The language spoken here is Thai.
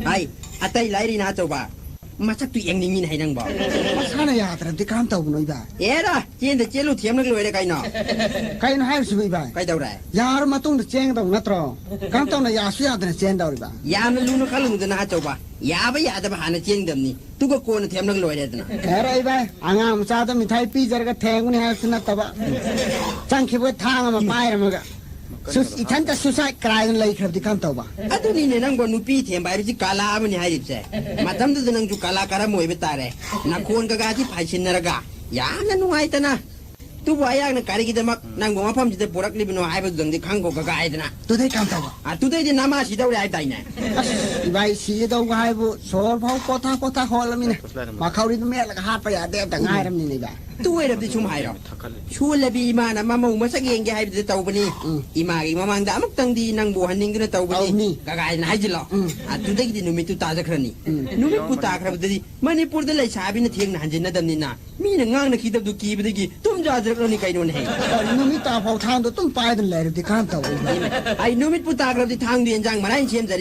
ไอ้อัตไตไลรีนาเจ้าบ่ามาสักตัวเองนี่มีไหนนังบอกมาซาเนียแต่ที่ข้ามเต่าหน่อยบ่าเอ๊ะล่ะเจนแต่เจลูเทียมนักเลยได้ไงเนาะใครน่าให้สิบ่าใครเท่าไรยามาตุ้งเจงเต่านัตรอข้ามเต่าน่ะยาสุยาแต่เจนเต่าหรือบ่ายามันรู้นักลุงจะน่าเจ้าบ่ายาไปยาแต่บ้านเจงเดิมนี่ตุกโกนเทียมนักเลยได้นะแค่ไรบ่อ่างามซาแต่มีไทยปีจระก็แทงคนนี้ให้สนับตบะจังคิดว่าทางมาไปแล้วมั้งสุดอีท่านจะสุดท้ายกลายเป็นเลยครับที่ข้ามเต่าบ่อันนี้เนี่ยนั่งบนนุปีเทียมไปที่กาลามันยังไงดิบเซ่มาทำตัวนั่งจุกาลาการะมวยไปตาเลยนักคนก็กาที่ไปชินนรกายานั่นนุ่งไอ้ตนะtu bayar nak kari kita mak nang gua paham kita porak ni bino ai betul di kang ko ka ai na tu dai kam tahu tu dai di nama si tahu ai tai na ibai si tahu ai bu sol phau kota hol mi ne ma khau ri me la hat pa ya de ta ngai ram ni ni ba tu ai ram di chum hai ro chu le bi ma na ma mau ma sak yeng ge ai di tahu bani ima gi ma mang da mak tang di nang bu han ning na tahu bani ka ai na hai ji lo tu dai di nu mi tu ta ja khrani nu mi pu ta khra di manipur da lai sa bi na thieng na han jin na dam ni na mi na ngang na khi tab du ki bi gi tum ja jaนี่ไก่โดนเหงนูมิตาพอทางตัวต้นปลายนั่นแหละที่ข้ามเต่าไอ้นูมิตพุตากระดิทางเดียนจังมาได้เชียมจะ